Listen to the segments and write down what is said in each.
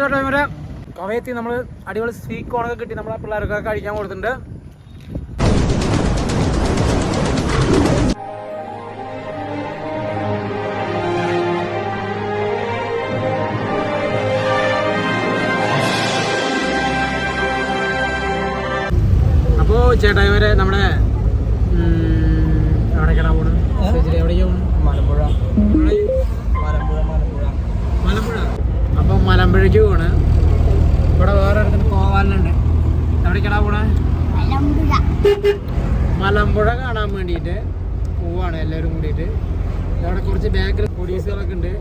ചേട്ടാ ഇവരെ കവയത്തി നമ്മൾ അടിപൊളി സ്വീറ്റ് കോണൊക്കെ കിട്ടി നമ്മളെ പിള്ളേർക്കൊക്കെ കഴിക്കാൻ കൊടുത്തിട്ടുണ്ട്. അപ്പോൾ ചേട്ടാ ഇവരെ നമ്മുടെ എവിടേക്കാണ് പോകുന്നത്? എവിടേക്കാണ് പോകുന്നത്? മലമ്പുഴ. അപ്പം മലമ്പുഴയ്ക്ക് പോണ്. ഇവിടെ വേറെ இடத்துல പോവാനുണ്ട്. എവിടേക്കാണ് പോണേ? മലമ്പുഴ കാണാൻ വേണ്ടിയിട്ട് പോവാണ് എല്ലാവരും കൂടിയിട്ട്. അവിടെ കുറച്ച് ബാക്കിൽ പോലീസുകളൊക്കെ ഉണ്ട്.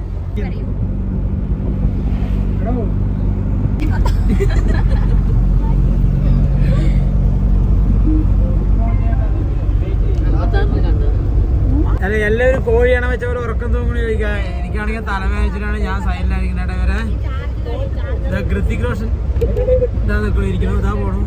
അല്ല എല്ലാവരും കോഴിയാണോ വെച്ച പോലെ ഉറക്കം തൂങ്ങി ചോദിക്കാം. എനിക്കാണെങ്കിൽ തലവേദനയാണ്, ഞാൻ സൈഡിലായിരിക്കണേട്ടെ വരെ. ഋത്തിക് റോഷൻ ഇതാ ഇരിക്കണു, ഇതാ പോണു.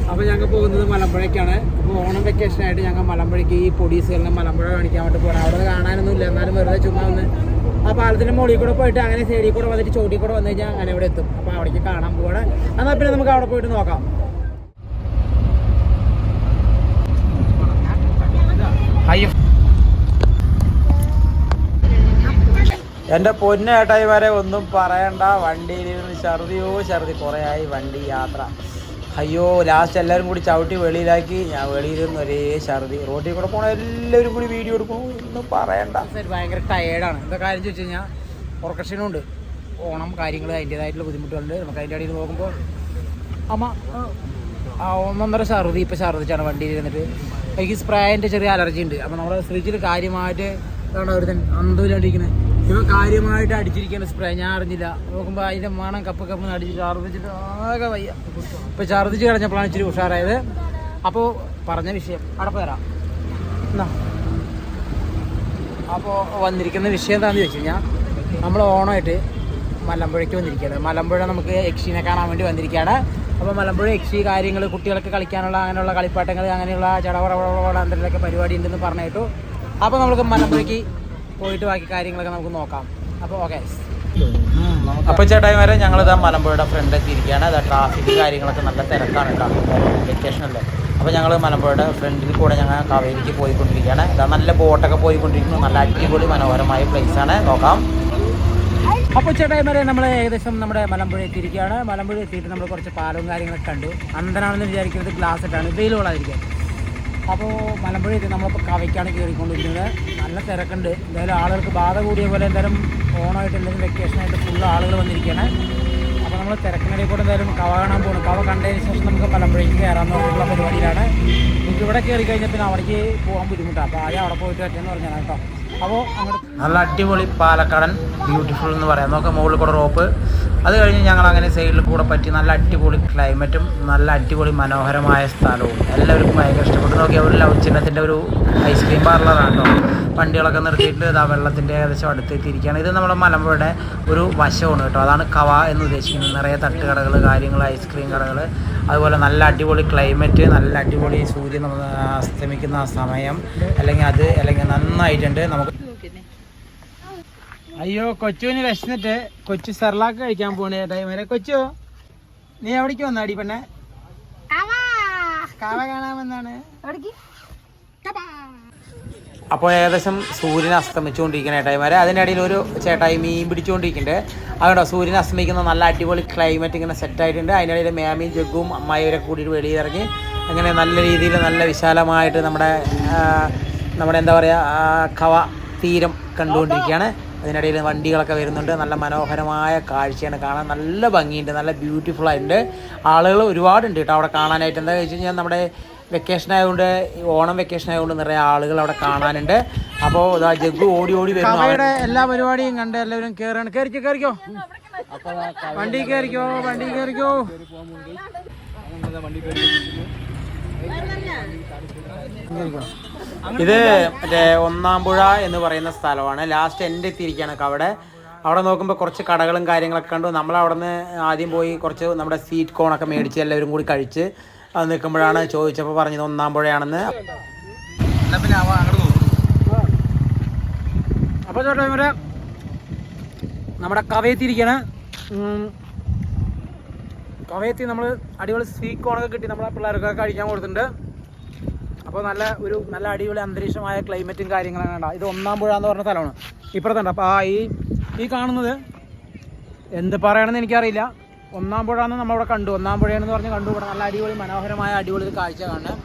അപ്പോൾ ഞങ്ങൾ പോകുന്നത് മലമ്പുഴയ്ക്കാണ്. അപ്പോൾ ഓണം വെക്കേഷനായിട്ട് ഞങ്ങൾ മലമ്പുഴയ്ക്ക് ഈ പൊടീസുകളിലെ മലമ്പുഴ കാണിക്കാൻ വേണ്ടി പോകണം. അവിടെ കാണാനൊന്നുമില്ല, എന്നാലും വെറുതെ ചുമ്മാ ഒന്ന് ആ പാലത്തിൻ്റെ മുകളിൽ കൂടെ പോയിട്ട് അങ്ങനെ സൈഡിൽ കൂടെ വന്നിട്ട് ചോട്ടിൽ കൂടെ വന്നു കഴിഞ്ഞാൽ അങ്ങനെ ഇവിടെ എത്തും. അപ്പോൾ അവിടേക്ക് കാണാൻ പോവാണ്. എന്നാൽ പിന്നെ നമുക്ക് അവിടെ പോയിട്ട് നോക്കാം. എൻ്റെ പൊന്നേട്ടായി വരെ ഒന്നും പറയണ്ട, വണ്ടിയിലിരുന്ന് ഛർദി കുറേ ആയി വണ്ടി യാത്ര. അയ്യോ ലാസ്റ്റ് എല്ലാവരും കൂടി ചവിട്ടി വെളിയിലാക്കി. ഞാൻ വെളിയിലിരുന്ന് ഒരേ ഛർദി. റോഡിൽ കൂടെ പോകണം, എല്ലാവരും കൂടി വീഡിയോ എടുക്കണം, ഒന്നും പറയണ്ട. ഭയങ്കര ടയേർഡാണ്. എന്താ കാര്യം ചോദിച്ചു കഴിഞ്ഞാൽ ഉറക്കക്ഷീണമുണ്ട്. ഓണം കാര്യങ്ങൾ അതിൻ്റേതായിട്ടുള്ള ബുദ്ധിമുട്ടുകളുണ്ട്. നമുക്ക് അതിൻ്റെ അടിയിൽ നോക്കുമ്പോൾ ഒന്നൊന്നര ഛർദി ഇപ്പോൾ ഛർദിച്ചാണ് വണ്ടിയിൽ ഇരുന്നിട്ട്. എനിക്ക് സ്പ്രേൻ്റെ ചെറിയ അലർജി ഉണ്ട്. അപ്പോൾ നമ്മുടെ ഫ്രിഡ്ജിൽ കാര്യമായിട്ട് ഇതാണ് ഒരു അന്തമില്ലാണ്ടിരിക്കുന്നത്. ഇവ കാര്യമായിട്ട് അടിച്ചിരിക്കുന്ന സ്പ്രേ ഞാൻ അറിഞ്ഞില്ല. നോക്കുമ്പോൾ അതിൻ്റെ മണം കപ്പ് അടിച്ച് ഛർദിച്ചിട്ട് ആകെ വയ്യ. ഇപ്പോൾ ഛർദിച്ച് കിടഞ്ഞപ്പോഴാണ് ഇച്ചിരി ഉഷാറായത്. അപ്പോൾ പറഞ്ഞ വിഷയം അവിടെ പോരാം എന്നാ. അപ്പോൾ വന്നിരിക്കുന്ന വിഷയം എന്താണെന്ന് ചോദിച്ചു കഴിഞ്ഞാൽ നമ്മൾ ഓണമായിട്ട് മലമ്പുഴയ്ക്ക് വന്നിരിക്കുകയാണ്. മലമ്പുഴ നമുക്ക് യക്ഷീനെ കാണാൻ വേണ്ടി വന്നിരിക്കുകയാണ്. അപ്പോൾ മലമ്പുഴ യക്ഷി കാര്യങ്ങൾ കുട്ടികൾക്ക് കളിക്കാനുള്ള അങ്ങനെയുള്ള കളിപ്പാട്ടങ്ങൾ അങ്ങനെയുള്ള ചടവറ എന്തെങ്കിലുമൊക്കെ പരിപാടി ഉണ്ടെന്ന് പറഞ്ഞിട്ടു. അപ്പോൾ നമുക്ക് മലമ്പുഴയ്ക്ക് പോയിട്ട് ബാക്കി കാര്യങ്ങളൊക്കെ നമുക്ക് നോക്കാം. അപ്പോൾ ഓക്കെ. അപ്പോൾ ചേട്ടായിമാരെ ഞങ്ങളിതാ മലമ്പുഴയുടെ ഫ്രണ്ട് എത്തിയിരിക്കുകയാണ്. അതാ ട്രാഫിക് കാര്യങ്ങളൊക്കെ നല്ല തിരക്കാണ് കേട്ടോ, വെക്കേഷനല്ലേ. അപ്പോൾ ഞങ്ങൾ മലമ്പുഴയുടെ ഫ്രണ്ടിൽ കൂടെ ഞങ്ങൾ കാവേരിക്ക് പോയിക്കൊണ്ടിരിക്കുകയാണ്. ഇതാ നല്ല ബോട്ടൊക്കെ പോയിക്കൊണ്ടിരിക്കുന്നു. നല്ല അടിപൊളി മനോഹരമായ പ്ലേസാണ്, നോക്കാം. അപ്പോൾ ചേട്ടായിമാരെ നമ്മൾ ഏകദേശം നമ്മുടെ മലമ്പുഴ എത്തിയിരിക്കുകയാണ്. മലമ്പുഴ എത്തിയിട്ട് നമ്മൾ കുറച്ച് പാലവും കാര്യങ്ങളൊക്കെ കണ്ടു. അന്തനാണെന്ന് വിചാരിക്കുന്നത് ഗ്ലാസ് ഇട്ടാണ്, വെയിലുള്ളതായിരിക്കും. അപ്പോൾ മലമ്പുഴ എത്തി നമ്മളിപ്പോൾ കവയ്ക്കാണ് കയറിക്കൊണ്ടിരിക്കുന്നത്. നല്ല തിരക്കുണ്ട്. എന്തായാലും ആളുകൾക്ക് ബാധ കൂടിയ പോലെ എന്തായാലും ഓണമായിട്ട് എന്തെങ്കിലും വെക്കേഷനായിട്ട് ഫുള്ള് ആളുകൾ വന്നിരിക്കുകയാണ്. അപ്പോൾ നമ്മൾ തിരക്കിനിടയിൽ കൂടെ എന്തായാലും കവ കാണാൻ പോകണം. കവ കണ്ടതിന് ശേഷം നമുക്ക് മലമ്പുഴയ്ക്ക് കയറാമെന്ന് പറഞ്ഞിട്ടുള്ള പരിപാടിയിലാണ്. നമുക്ക് ഇവിടെ കയറി കഴിഞ്ഞാൽ പിന്നെ അവിടേക്ക് പോകാൻ ബുദ്ധിമുട്ടാണ്. അപ്പോൾ ആദ്യം അവിടെ പോയിട്ട് പറ്റുമെന്ന് പറഞ്ഞാൽ കേട്ടോ. അപ്പോൾ അങ്ങോട്ട് നല്ല അടിപൊളി പാലക്കാടൻ ബ്യൂട്ടിഫുൾ എന്ന് പറയാം. നോക്കാം മുകളിൽ കൂടെ റോപ്പ്. അത് കഴിഞ്ഞ് ഞങ്ങൾ അങ്ങനെ സൈഡിൽ കൂടെ പറ്റി നല്ല അടിപൊളി ക്ലൈമറ്റും നല്ല അടിപൊളി മനോഹരമായ സ്ഥലവും എല്ലാവർക്കും ഭയങ്കര ഇഷ്ടപ്പെട്ടു. നോക്കിയാൽ ഒരു ലവ് ചിഹ്നത്തിൻ്റെ ഒരു ഐസ്ക്രീം പാർലറാണ് കേട്ടോ. വണ്ടികളൊക്കെ നിർത്തിയിട്ട് ഇതാ വെള്ളത്തിൻ്റെ ഏകദേശം അടുത്തെത്തിയിരിക്കുകയാണ്. ഇത് നമ്മുടെ മലമ്പുഴയുടെ ഒരു വശമാണ് കേട്ടോ. അതാണ് കവ എന്ന് ഉദ്ദേശിക്കുന്നത്. നിറയെ തട്ടുകടകൾ കാര്യങ്ങൾ ഐസ്ക്രീം കടകൾ, അതുപോലെ നല്ല അടിപൊളി ക്ലൈമറ്റ്, നല്ല അടിപൊളി സൂര്യൻ അസ്തമിക്കുന്ന സമയം അല്ലെങ്കിൽ നന്നായിട്ടുണ്ട്. നമുക്ക് അയ്യോ കൊച്ചുവിന് വിശന്നിട്ട് കൊച്ചു സെർലാക്ക് കഴിക്കാൻ പോണേ ടൈം. കൊച്ചു നീ എവിടേക്ക് വന്നാടി പെണ്ണെ? കാവ കാണാമെന്നാണ്. അപ്പോൾ ഏകദേശം സൂര്യൻ അസ്തമിച്ചുകൊണ്ടിരിക്കുന്ന ചേട്ടായിമാരെ. അതിൻ്റെ ഇടയിൽ ഒരു ചേട്ടായി മീൻ പിടിച്ചുകൊണ്ടിരിക്കുന്നുണ്ട്. അതുകൊണ്ടോ സൂര്യൻ അസ്തമിക്കുന്ന നല്ല അടിപൊളി ക്ലൈമറ്റ് ഇങ്ങനെ സെറ്റായിട്ടുണ്ട്. അതിൻ്റെ ഇടയിൽ മേമയും ജഗ്ഗും അമ്മായിവരെ കൂടിയിട്ട് വെളിയിറങ്ങി അങ്ങനെ നല്ല രീതിയിൽ നല്ല വിശാലമായിട്ട് നമ്മുടെ എന്താ പറയുക കവ തീരം കണ്ടുകൊണ്ടിരിക്കുകയാണ്. അതിനിടയിൽ വണ്ടികളൊക്കെ വരുന്നുണ്ട്. നല്ല മനോഹരമായ കാഴ്ചയാണ് കാണാൻ. നല്ല ഭംഗിയുണ്ട്, നല്ല ബ്യൂട്ടിഫുള്ളായിട്ടുണ്ട്. ആളുകൾ ഒരുപാടുണ്ട് കേട്ടോ അവിടെ കാണാനായിട്ട്. എന്താ വെച്ച് കഴിഞ്ഞാൽ നമ്മുടെ വെക്കേഷൻ ആയതുകൊണ്ട്, ഓണം വെക്കേഷൻ ആയതുകൊണ്ട് നിറയെ ആളുകൾ അവിടെ കാണാനുണ്ട്. അപ്പോൾ ഇതാ ജഗ്ഗു ഓടി വരുന്നു. അവരുടെ എല്ലാ പരിപാടിയും കണ്ട് എല്ലാവരും കയറാണ്. കയറിക്കോ വണ്ടി കയറിക്കോ. ഇത് മറ്റേ ഒന്നാമ്പുഴ എന്ന് പറയുന്ന സ്ഥലമാണ്. ലാസ്റ്റ് എൻ്റെ എത്തിയിരിക്കുകയാണ് അവിടെ നോക്കുമ്പോൾ കുറച്ച് കടകളും കാര്യങ്ങളൊക്കെ കണ്ടു. നമ്മളവിടെ നിന്ന് ആദ്യം പോയി കുറച്ച് നമ്മുടെ സ്വീറ്റ് കോണൊക്കെ മേടിച്ച് എല്ലാവരും കൂടി കഴിച്ച് അത് നിൽക്കുമ്പോഴാണ് ചോദിച്ചപ്പോൾ പറഞ്ഞത് ഒന്നാമ്പുഴയാണെന്ന്. അപ്പോൾ ചേട്ടാ നമ്മുടെ കവയത്തിരിക്കുകയാണ്. കവയത്തി നമ്മൾ അടിപൊളി സ്വീറ്റ് കോണൊക്കെ കിട്ടി നമ്മളെ പിള്ളേർക്കൊക്കെ കഴിക്കാൻ കൊടുത്തിട്ടുണ്ട്. അപ്പോൾ നല്ല അടിപൊളി അന്തരീക്ഷമായ ക്ലൈമറ്റും കാര്യങ്ങളാണ് ഉണ്ടാവും. ഇത് ഒന്നാം പുഴ എന്ന് പറഞ്ഞ സ്ഥലമാണ് ഇപ്പുറത്തുണ്ട്. അപ്പോൾ ഈ കാണുന്നത് എന്ത് പറയണമെന്ന് എനിക്കറിയില്ല. ഒന്നാം പുഴ എന്ന് നമ്മളിവിടെ കണ്ടു. ഒന്നാം പുഴയെന്ന് പറഞ്ഞ് കണ്ടു. ഇവിടെ നല്ല അടിപൊളി മനോഹരമായ അടിപൊളി ഒരു കാഴ്ച കാണുന്നത്.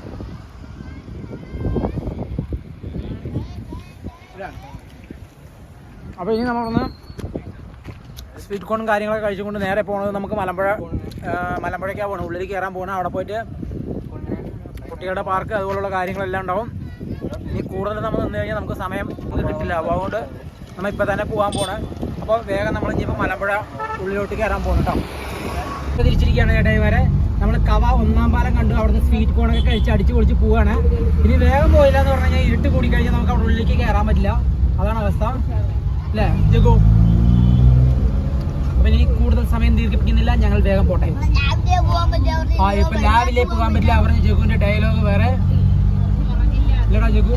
അപ്പോൾ ഇനി നമ്മളൊന്ന് സ്വീറ്റ് കോണും കാര്യങ്ങളൊക്കെ കഴിച്ചുകൊണ്ട് നേരെ പോകുന്നത് നമുക്ക് മലമ്പുഴയ്ക്കാണ് പോകണം. ഉള്ളിൽ കയറാൻ പോകണം. അവിടെ പോയിട്ട് കുട്ടികളുടെ പാർക്ക് അതുപോലുള്ള കാര്യങ്ങളെല്ലാം ഉണ്ടാവും. ഇനി കൂടുതൽ നമ്മൾ നിന്ന് കഴിഞ്ഞാൽ നമുക്ക് സമയം കിട്ടില്ല. അപ്പോൾ അതുകൊണ്ട് നമ്മൾ ഇപ്പോൾ തന്നെ പോകാൻ പോകണം. അപ്പോൾ വേഗം നമ്മൾ ഇനിയിപ്പോൾ മലമ്പുഴ ഉള്ളിലോട്ട് കയറാൻ പോകണം കേട്ടോ. ഇപ്പോൾ തിരിച്ചിരിക്കുകയാണ് ചേട്ടായി വരെ. നമ്മൾ കവ ഒന്നാം പാലം കണ്ടു. അവിടുന്ന് സ്വീറ്റ് കോണൊക്കെ കഴിച്ച് അടിച്ച് പൊളിച്ച് പോവുകയാണ്. ഇനി വേഗം പോയില്ല എന്ന് പറഞ്ഞു കഴിഞ്ഞാൽ ഇരുട്ട് കൂടി കഴിഞ്ഞാൽ നമുക്ക് അവിടെ ഉള്ളിലേക്ക് കയറാൻ പറ്റില്ല. അതാണ് അവസ്ഥ അല്ലേ ജഗു? അപ്പം ഇനി കൂടുതൽ സമയം ദീർഘിപ്പിക്കുന്നില്ല, ഞങ്ങൾ വേഗം പോട്ടെ. ഇപ്പം രാവിലെ പോകാൻ പറ്റില്ല പറഞ്ഞ ജഗുവിൻ്റെ ഡയലോഗ് വേറെ ഇല്ലടാ ജഗു.